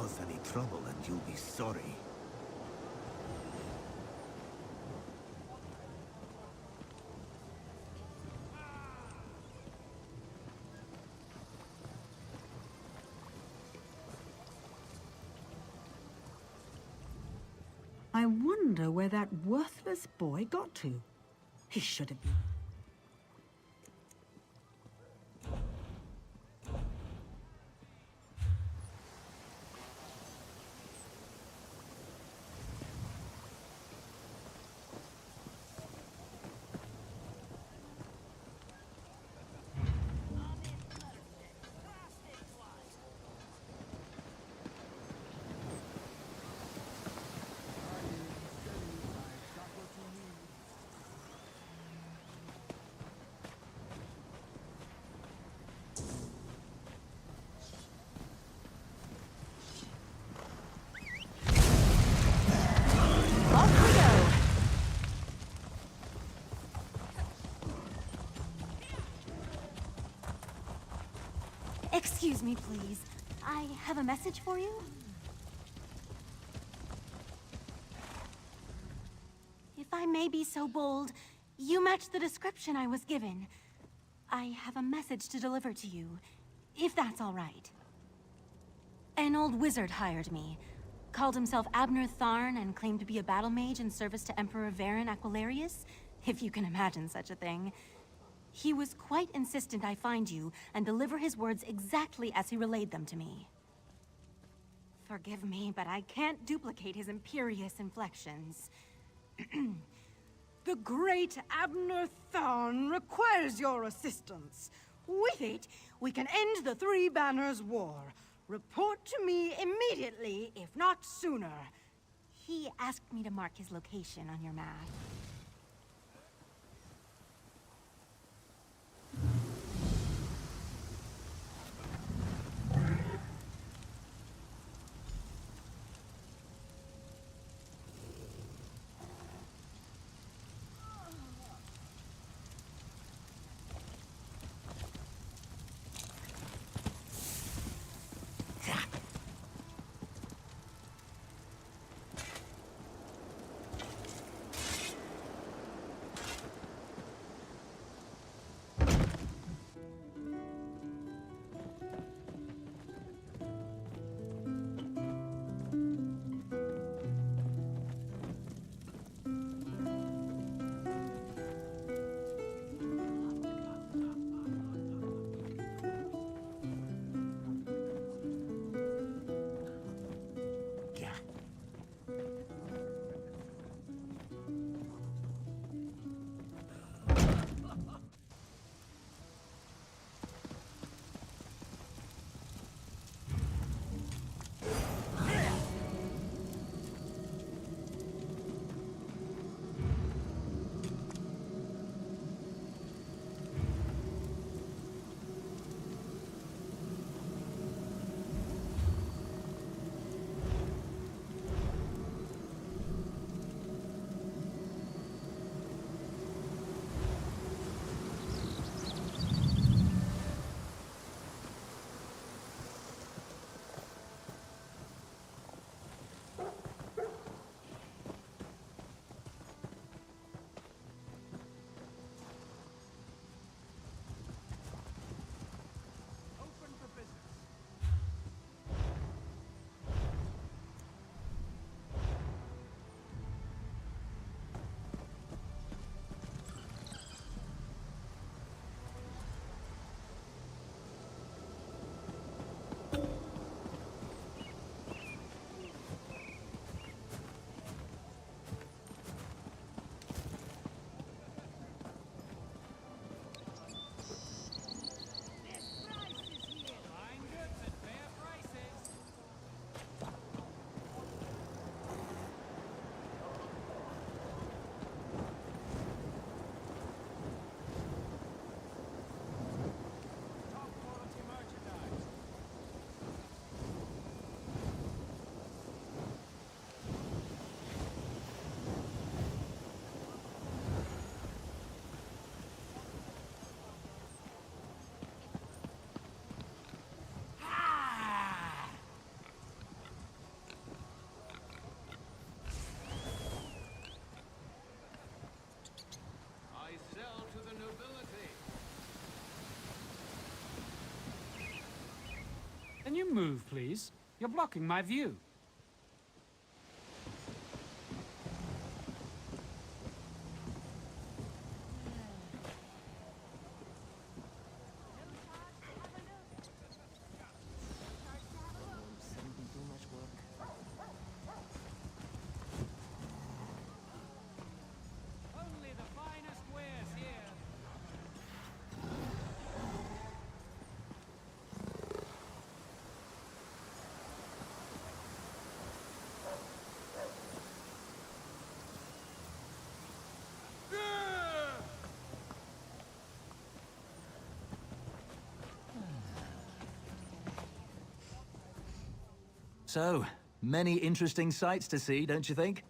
cause any trouble and you'll be sorry. I wonder where that worthless boy got to. He should have been. Excuse me, please. I have a message for you. If I may be so bold, you match the description I was given. I have a message to deliver to you, if that's all right. An old wizard hired me. Called himself Abner Tharn and claimed to be a battle mage in service to Emperor Baron Aquilarius, if you can imagine such a thing. He was quite insistent I find you and deliver his words exactly as he relayed them to me. Forgive me, but I can't duplicate his imperious inflections. The great Abner Tharn requires your assistance. With it, we can end the Three Banners War. Report to me immediately, if not sooner. He asked me to mark his location on your map. you move, please? You're blocking my view. Only the finest wares here. So, many interesting sights to see, don't you think?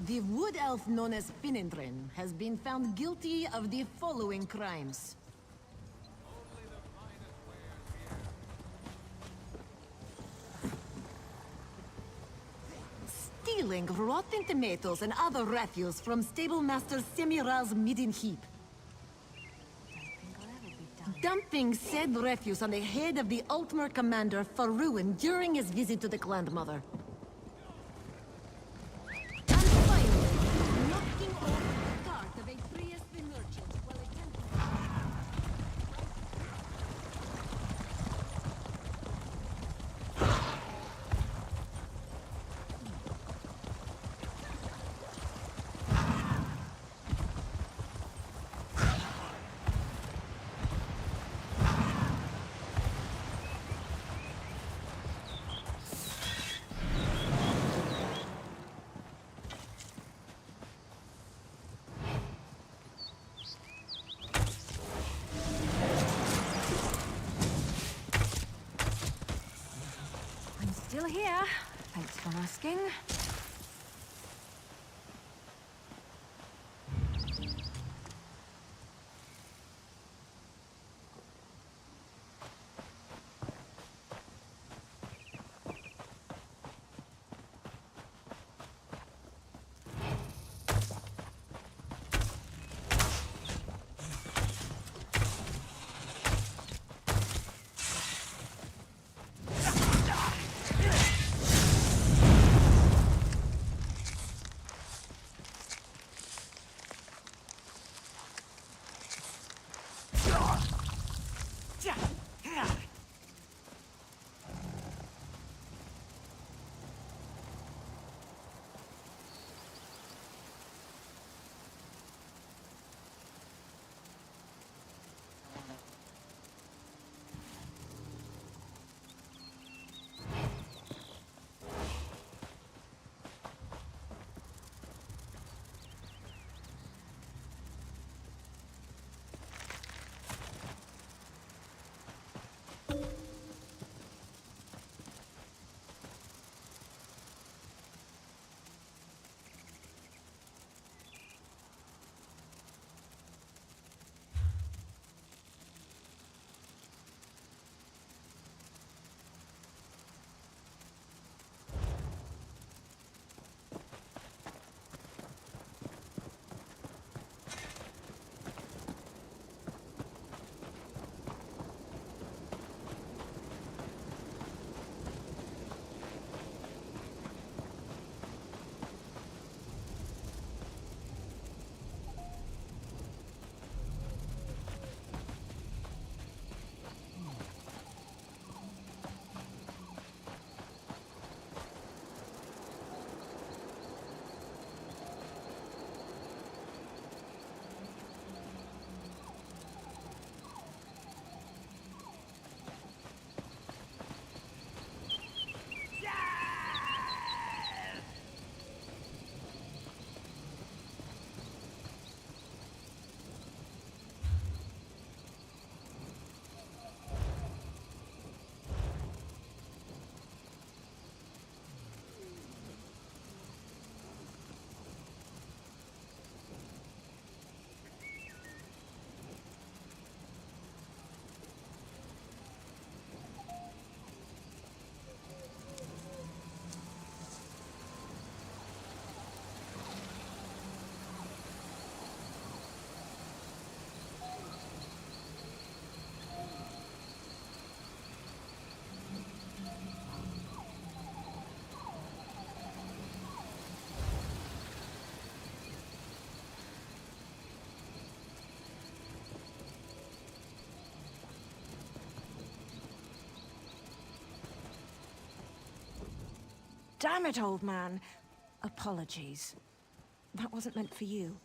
The wood elf known as Finindrin has been found guilty of the following crimes. Stealing rotten tomatoes and other refuse from stablemaster Semiral's midden heap. Dumping said refuse on the head of the Altmer commander Faruin during his visit to the Clanmother. And finally, knocking over the cart of a Trieste merchant while attempting... I'm still here. Thanks for asking. Damn it, old man. Apologies. That wasn't meant for you.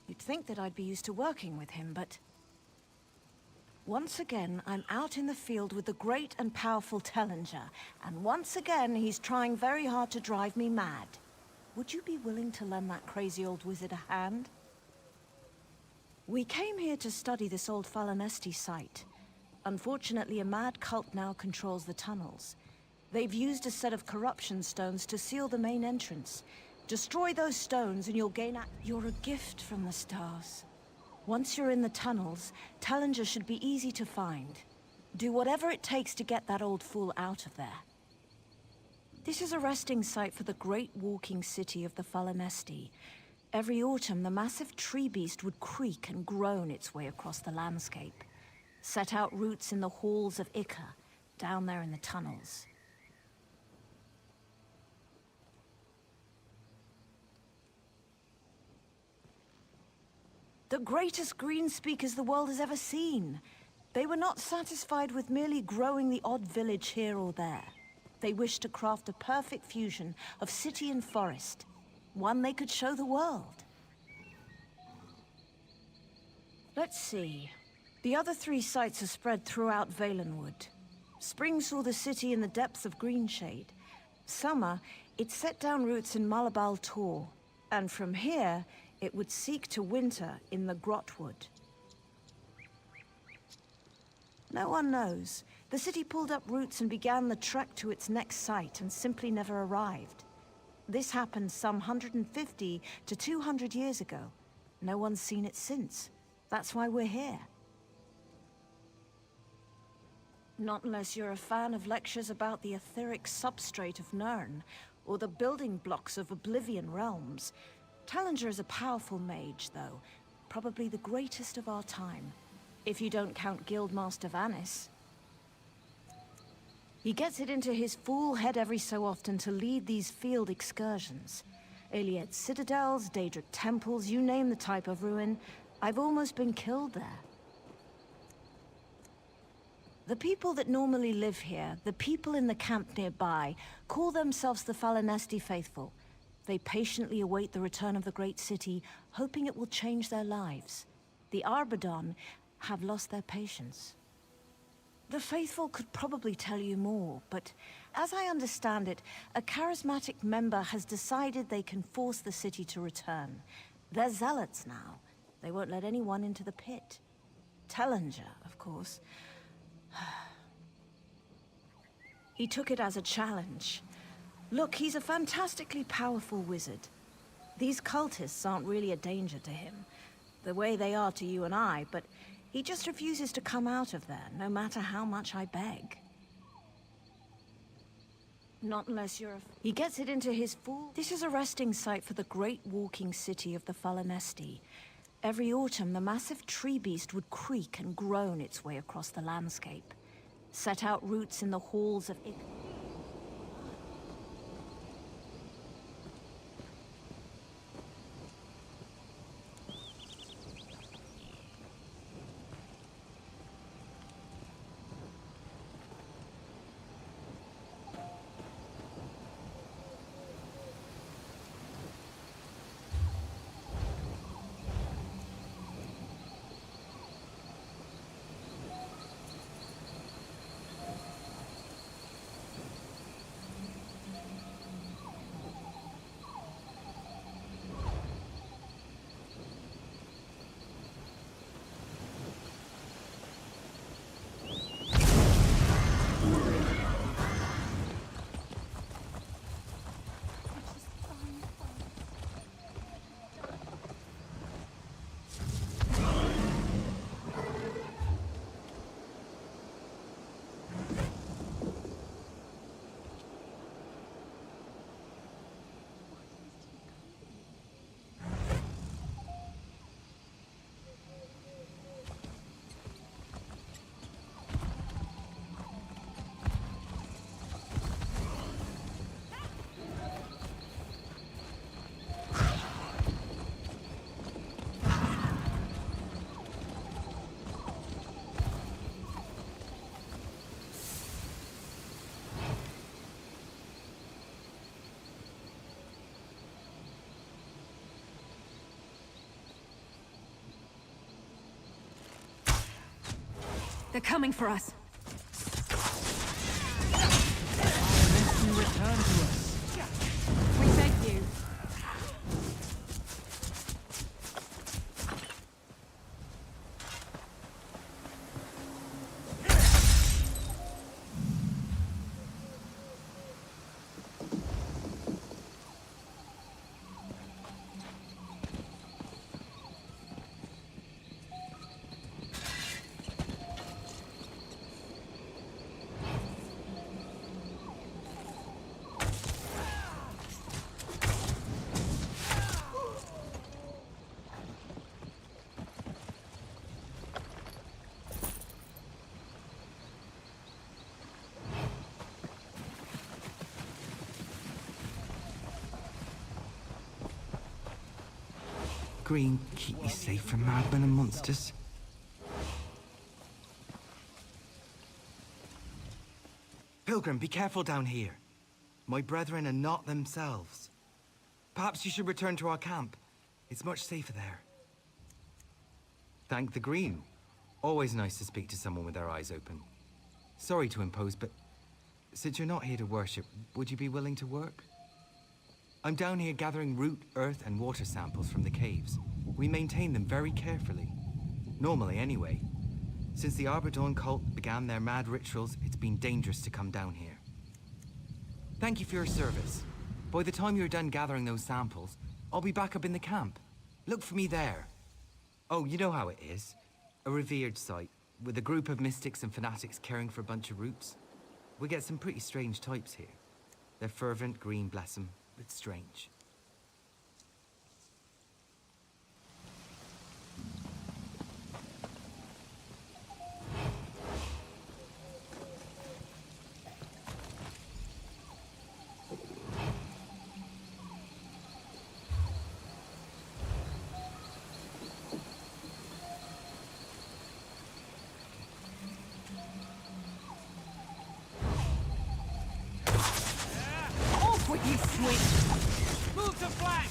You'd think that I'd be used to working with him, but... Once again, I'm out in the field with the great and powerful Tellinger, and once again, he's trying very hard to drive me mad. Would you be willing to lend that crazy old wizard a hand? We came here to study this old Falanesti site. Unfortunately, a mad cult now controls the tunnels. They've used a set of corruption stones to seal the main entrance. Destroy those stones and you'll gain You're a gift from the stars. Once you're in the tunnels, Tellinger should be easy to find. Do whatever it takes to get that old fool out of there. This is a resting site for the great walking city of the Falanesti. Every autumn, the massive tree beast would creak and groan its way across the landscape. Set out roots in the halls of Ica, down there in the tunnels. The greatest green speakers the world has ever seen. They were not satisfied with merely growing the odd village here or there. They wished to craft a perfect fusion of city and forest, one they could show the world. Let's see. The other 3 sites are spread throughout Valenwood. Spring saw the city in the depths of Greenshade. Summer, it set down roots in Malabal Tor, and from here, it would seek to winter in the Grotwood. No one knows. The city pulled up roots and began the trek to its next site and simply never arrived. This happened some 150 to 200 years ago. No one's seen it since. That's why we're here. Not unless you're a fan of lectures about the etheric substrate of Nirn, or the building blocks of Oblivion realms. Tellinger is a powerful mage, though. Probably the greatest of our time. If you don't count Guildmaster Vanis. He gets it into his fool head every so often to lead these field excursions. Iliad citadels, Daedric temples, you name the type of ruin. I've almost been killed there. The people that normally live here, the people in the camp nearby, call themselves the Falanesti Faithful. They patiently await the return of the great city, hoping it will change their lives. The Arbadon have lost their patience. The Faithful could probably tell you more, but as I understand it, a charismatic member has decided they can force the city to return. They're zealots now. They won't let anyone into the pit. Tellinger, of course. He took it as a challenge. Look, he's a fantastically powerful wizard. These cultists aren't really a danger to him, the way they are to you and I, but he just refuses to come out of there, no matter how much I beg. Not unless you're He gets it into his fool. This is a resting site for the great walking city of the Falanesti. Every autumn, the massive tree beast would creak and groan its way across the landscape. Set out roots in the halls of Ica. They're coming for us. You return to us. We thank you. Green, keep me safe from madmen and monsters. Pilgrim, be careful down here. My brethren are not themselves. Perhaps you should return to our camp. It's much safer there. Thank the Green. Always nice to speak to someone with their eyes open. Sorry to impose, but since you're not here to worship, would you be willing to work? I'm down here gathering root, earth, and water samples from the caves. We maintain them very carefully. Normally, anyway. Since the Arbor cult began their mad rituals, it's been dangerous to come down here. Thank you for your service. By the time you're done gathering those samples, I'll be back up in the camp. Look for me there. Oh, you know how it is. A revered site, with a group of mystics and fanatics caring for a bunch of roots. We get some pretty strange types here. They're fervent, Green, bless them. But strange. Off with you, Switch! Move to flank!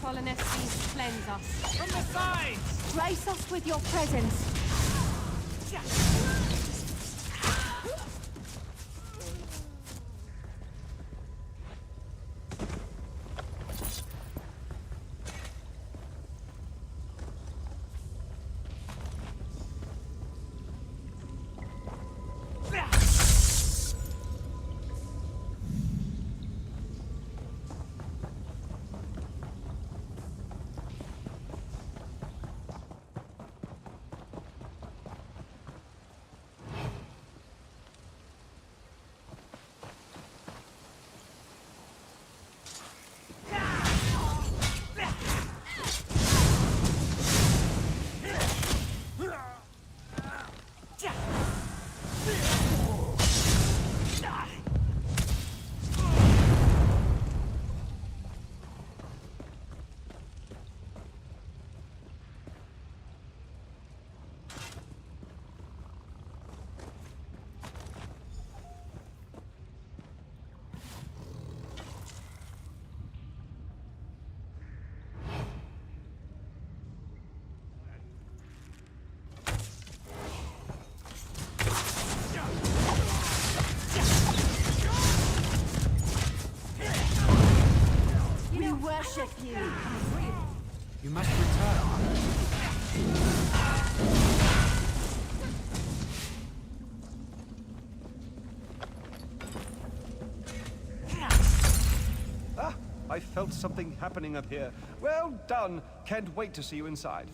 Colonnestes, cleanse us. From the sides! Grace us with your presence. worship you. You must return. Ah, I felt something happening up here. Well done. Can't wait to see you inside.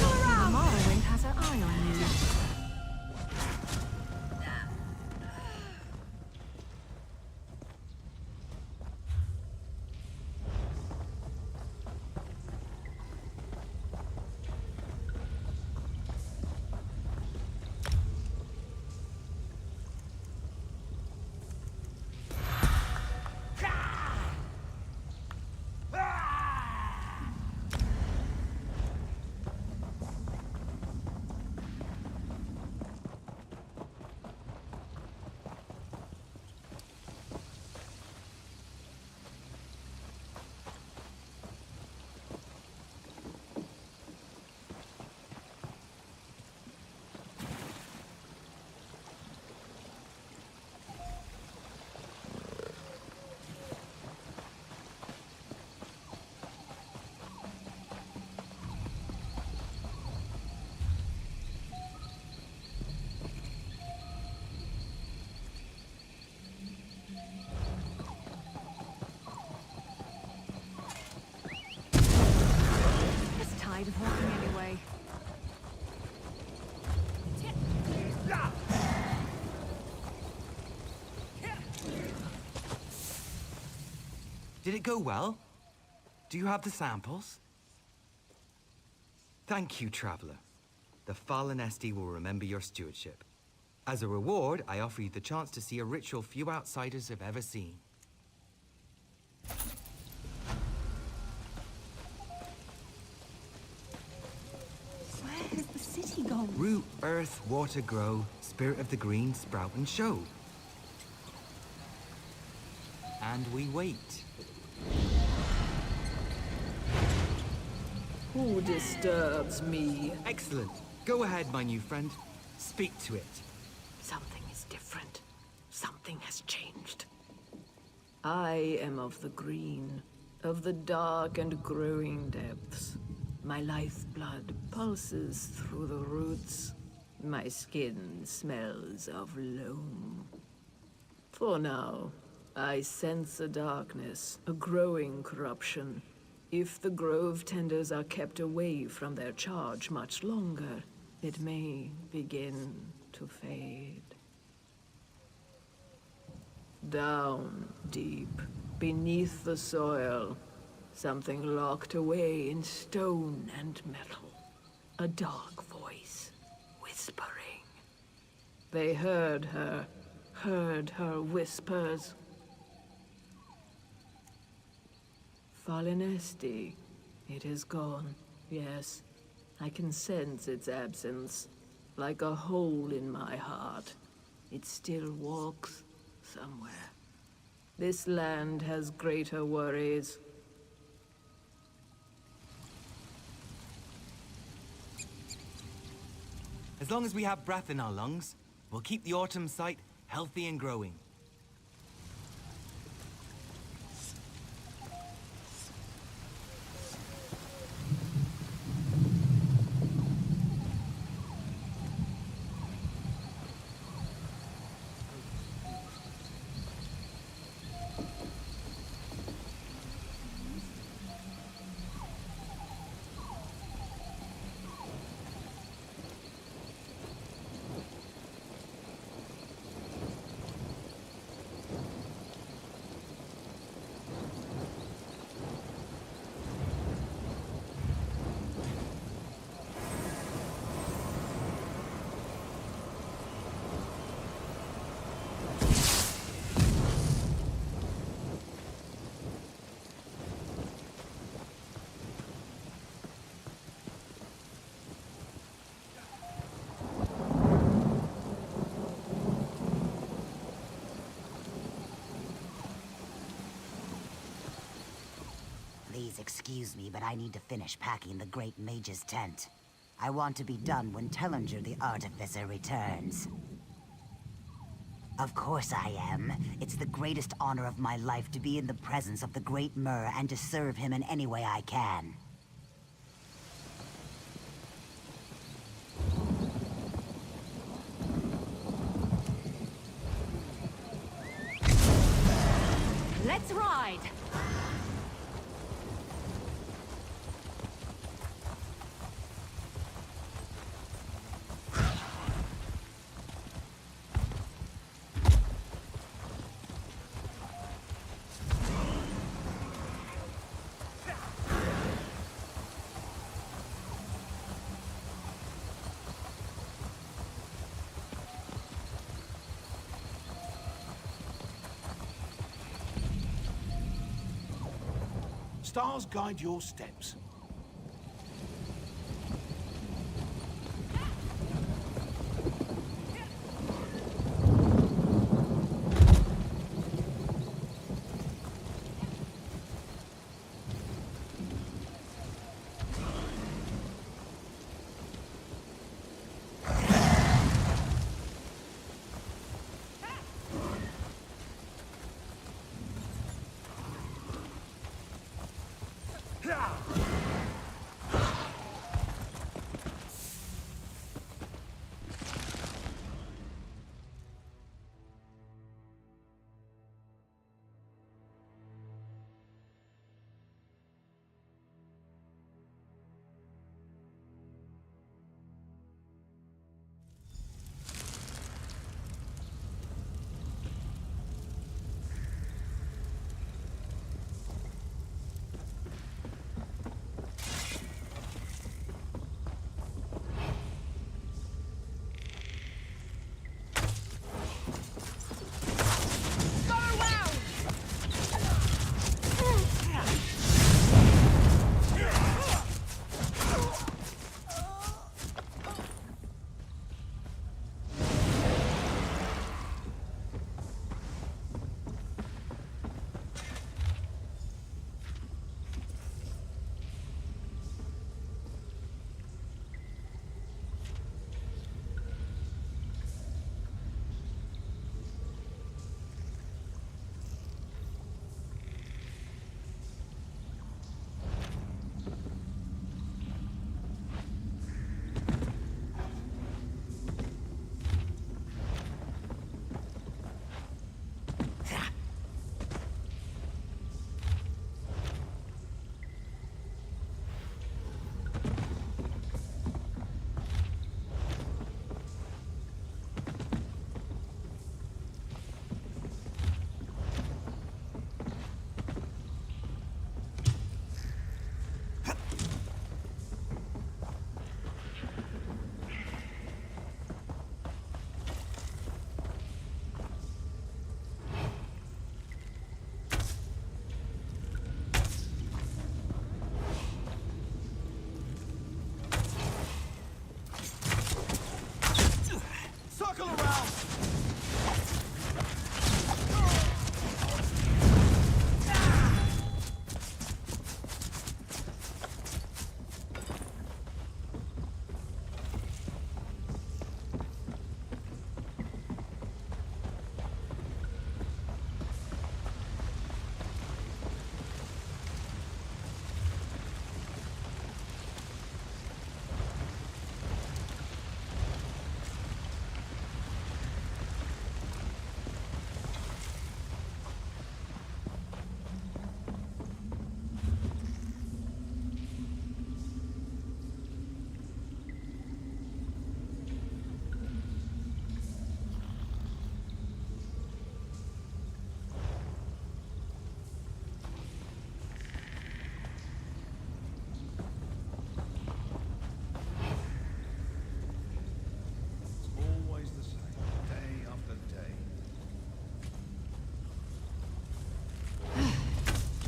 The Morrowind has her eye on you. Just tired of walking anyway. Did it go well? Do you have the samples? Thank you, Traveler. The Fallen Esti will remember your stewardship. As a reward, I offer you the chance to see a ritual few outsiders have ever seen. Where has the city gone? Root, earth, water grow, spirit of the green sprout and show. And we wait. Who disturbs me? Excellent. Go ahead, my new friend. Speak to it. Something is different. Something has changed. I am of the green, of the dark and growing depths. My lifeblood pulses through the roots. My skin smells of loam. For now, I sense a darkness, a growing corruption. If the grove tenders are kept away from their charge much longer, it may begin to fade. Down deep, beneath the soil, something locked away in stone and metal. A dark voice, whispering. They heard her whispers. Fallen Esti, it is gone, yes. I can sense its absence, like a hole in my heart. It still walks somewhere. This land has greater worries. As long as we have breath in our lungs, we'll keep the autumn site healthy and growing. excuse me, but I need to finish packing the Great Mage's tent. I want to be done when Tellinger the Artificer returns. Of course I am. It's the greatest honor of my life to be in the presence of the Great Myr and to serve him in any way I can. Let's ride! Stars guide your steps.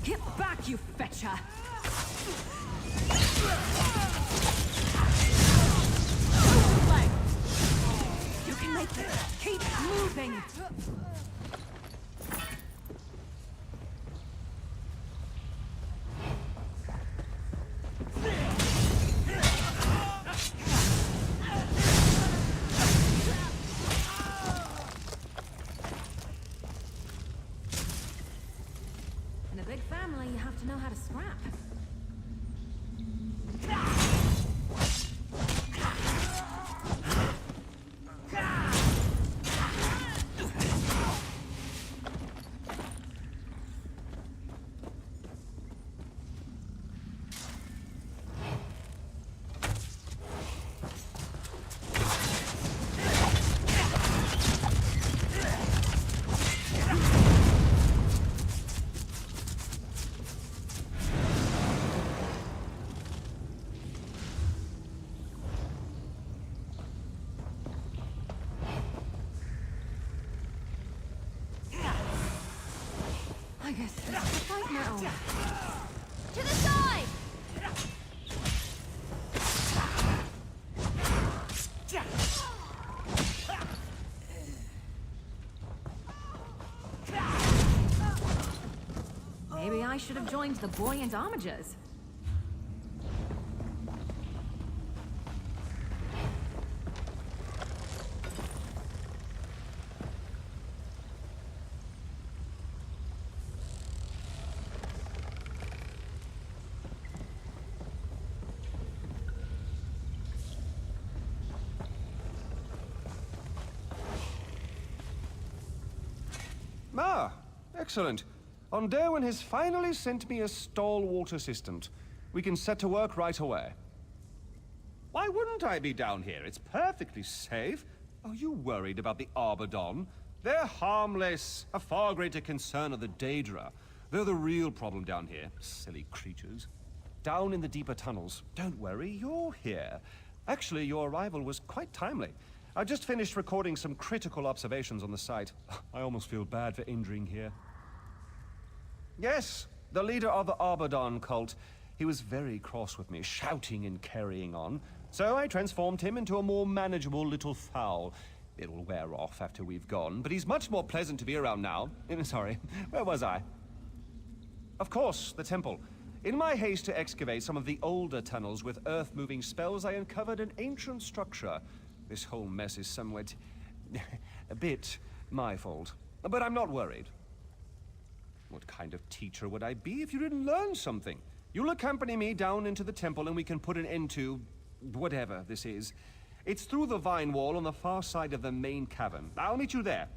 Get back, you fetcher! You can make it! Keep moving! to know how to scrap. I guess this is fight now. To the side! Maybe I should have joined the buoyant homages. Ah, excellent. Onderwin has finally sent me a stalwart assistant. We can set to work right away. Why wouldn't I be down here? It's perfectly safe. Are you worried about the Arbadon? They're harmless. A far greater concern are the Daedra. They're the real problem down here. Silly creatures. Down in the deeper tunnels. Don't worry, you're here. Actually, your arrival was quite timely. I just finished recording some critical observations on the site. I almost feel bad for injuring here. Yes, the leader of the Arbadon cult. He was very cross with me, shouting and carrying on. So I transformed him into a more manageable little fowl. It'll wear off after we've gone, but he's much more pleasant to be around now. Sorry, where was I? Of course, the temple. In my haste to excavate some of the older tunnels with earth-moving spells, I uncovered an ancient structure. This whole mess is somewhat... a bit my fault. But I'm not worried. What kind of teacher would I be if you didn't learn something? You'll accompany me down into the temple and we can put an end to... whatever this is. It's through the vine wall on the far side of the main cavern. I'll meet you there.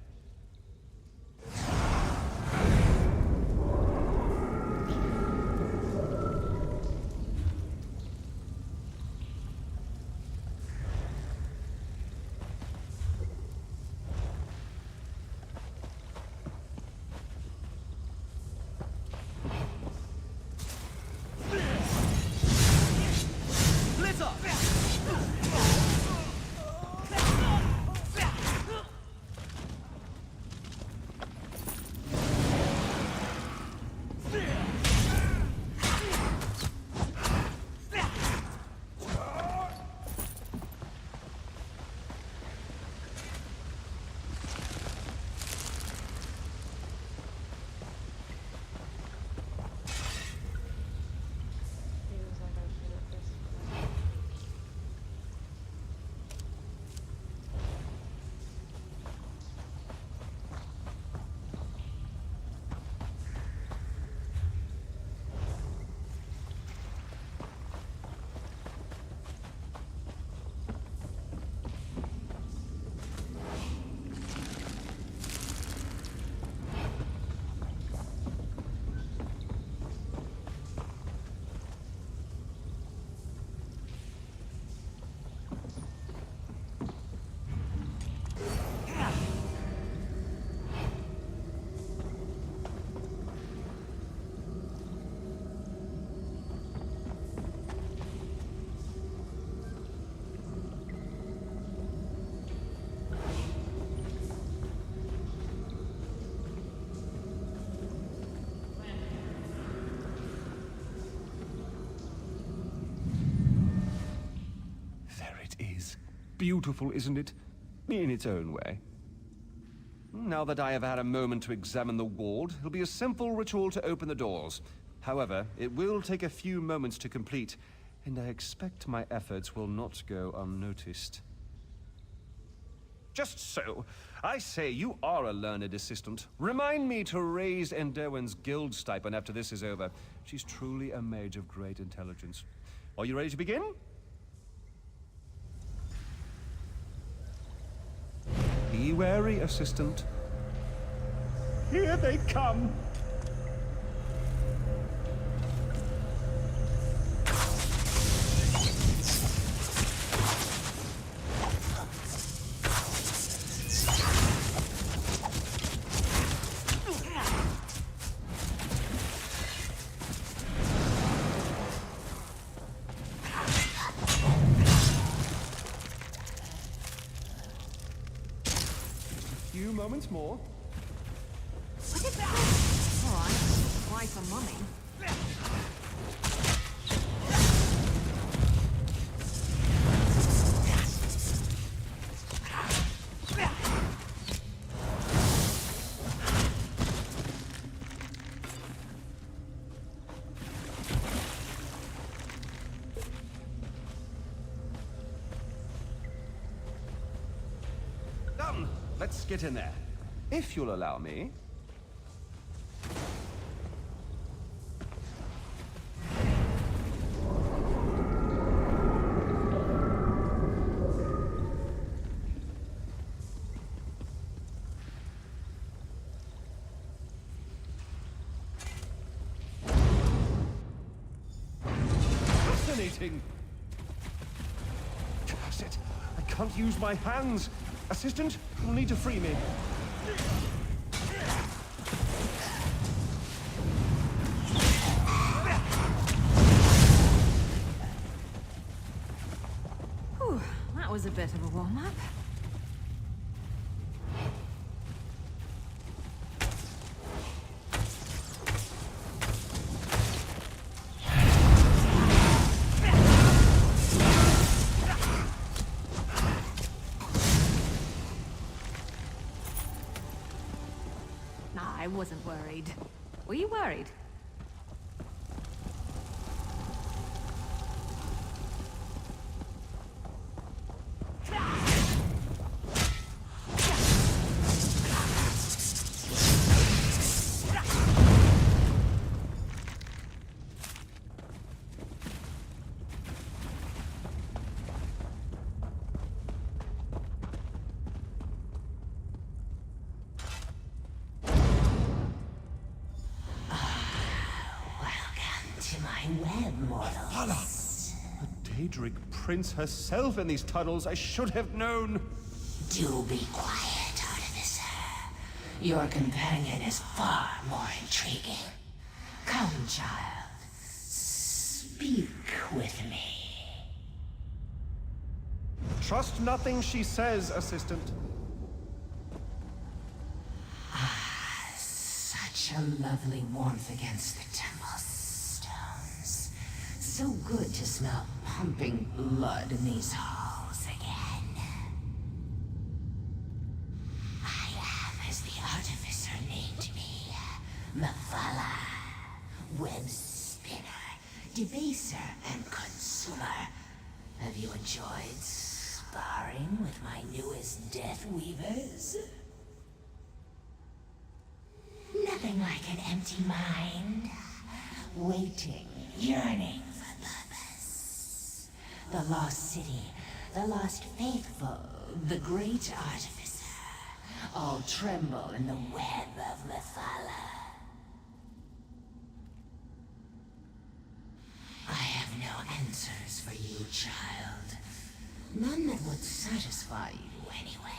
Beautiful, isn't it? In its own way. Now that I have had a moment to examine the ward, it'll be a simple ritual to open the doors. However, it will take a few moments to complete, and I expect my efforts will not go unnoticed. Just so, I say, you are a learned assistant. Remind me to raise Enderwin's guild stipend after this is over. She's truly a mage of great intelligence. Are you ready to begin? Be wary, assistant. Here they come! Few moments more. Alright, why for mummy? Done. Let's get in there. If you'll allow me. Fascinating. Curse it. I can't use my hands. Assistant, you'll need to free me. Whew, that was a bit of a warm-up. I wasn't worried. Were you worried? A Daedric prince herself in these tunnels. I should have known. Do be quiet, Artificer. Your companion is far more intriguing. Come, child. Speak with me. Trust nothing she says, assistant. Such a lovely warmth against the temple's stones. So good to smell pumping blood in these halls again. I am as the Artificer named me, Mephala, web spinner, debaser, and consumer. Have you enjoyed sparring with my newest Death Weavers? Nothing like an empty mind, waiting, yearning for purpose. The lost city, the lost faithful, the great Artificer, all tremble in the web of Mephala. I have no answers for you, child. None that would satisfy you anyway.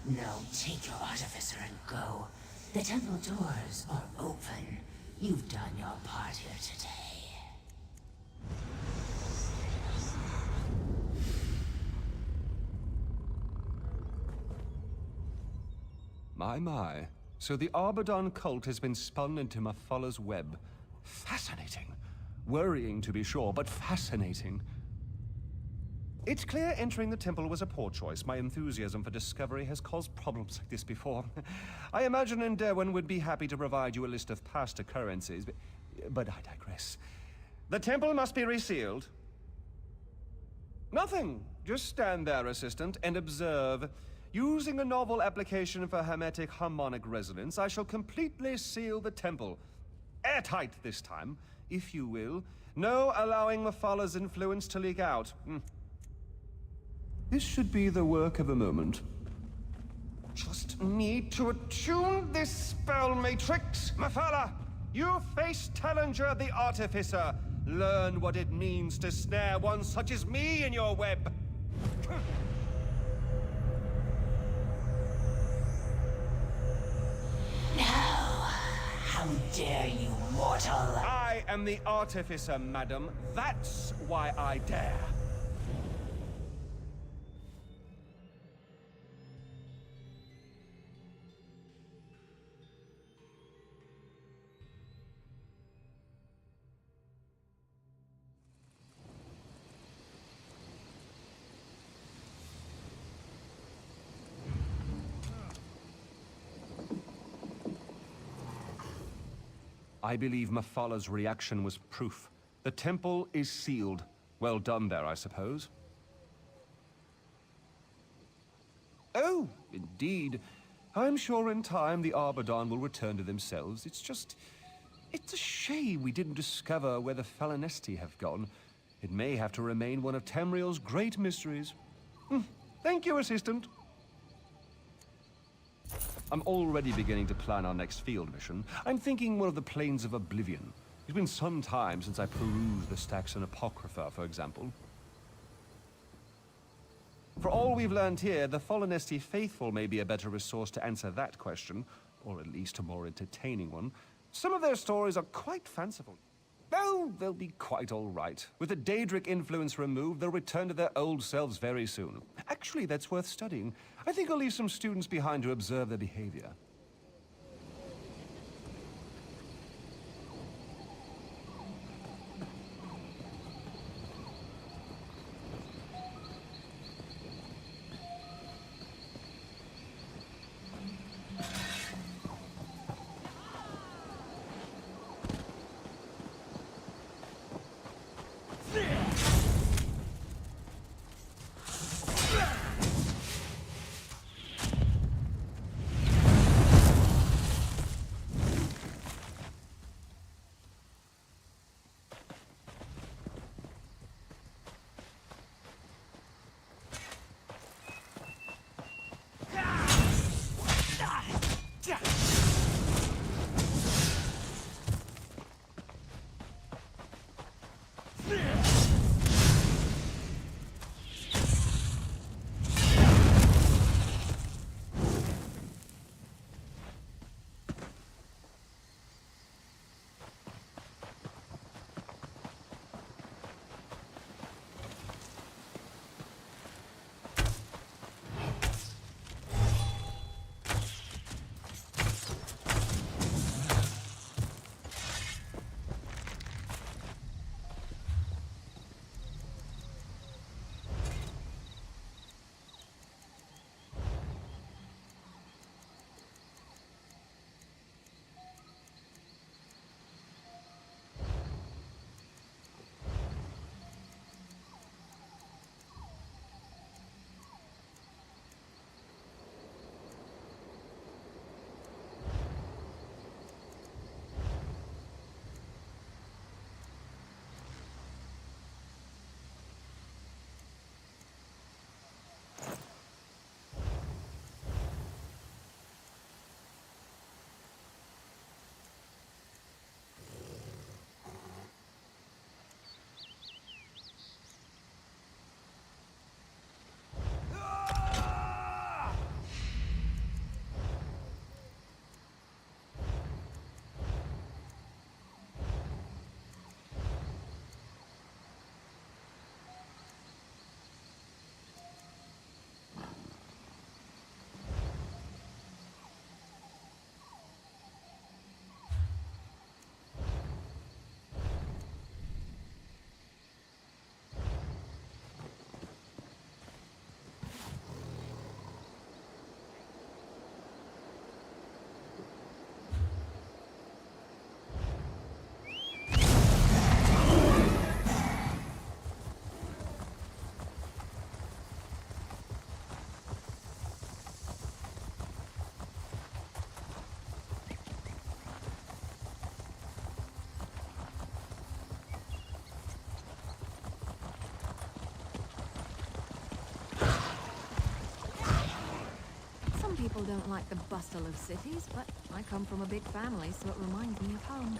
Now take your Artificer and go. The temple doors are open. You've done your part here today. My. So the Arbadon cult has been spun into Mephala's web. Fascinating. Worrying, to be sure, but fascinating. It's clear entering the temple was a poor choice. My enthusiasm for discovery has caused problems like this before. I imagine Enderwin would be happy to provide you a list of past occurrences, but I digress. The temple must be resealed. Nothing. Just stand there, assistant, and observe. Using a novel application for hermetic harmonic resonance, I shall completely seal the temple. Airtight this time, if you will. No allowing Mephalah's influence to leak out. This should be the work of a moment. Just need to attune this spell matrix. Mephalah, you face Tellinger the Artificer. Learn what it means to snare one such as me in your web. No! How dare you, mortal! I am the Artificer, madam. That's why I dare. I believe Mephalah's reaction was proof. The temple is sealed. Well done there, I suppose. Oh, indeed. I'm sure in time the Arbadon will return to themselves. It's a shame we didn't discover where the Falanesti have gone. It may have to remain one of Tamriel's great mysteries. Thank you, Assistant. I'm already beginning to plan our next field mission. I'm thinking one of the Plains of Oblivion. It's been some time since I perused the Saxon Apocrypha, for example. For all we've learned here, the Falanesti faithful may be a better resource to answer that question, or at least a more entertaining one. Some of their stories are quite fanciful. Oh, they'll be quite all right. With the Daedric influence removed, they'll return to their old selves very soon. Actually, that's worth studying. I think I'll leave some students behind to observe their behavior. people don't like the bustle of cities, but I come from a big family, so it reminds me of home.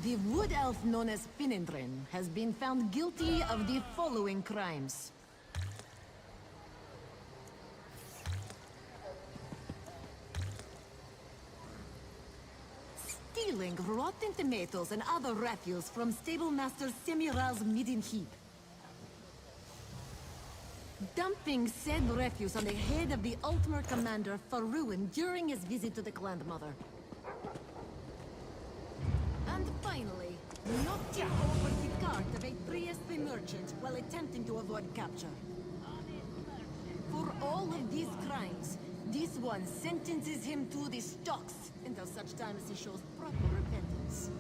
The wood elf known as Finindrin has been found guilty of the following crimes. Stealing rotten tomatoes and other refuse from stablemaster Semiral's midden heap. Dumping said refuse on the head of the Ultimate Commander Faruin during his visit to the Grandmother. And finally, knocking over the cart of a Trieste merchant while attempting to avoid capture. For all of these crimes, this one sentences him to the stocks until such time as he shows proper repentance.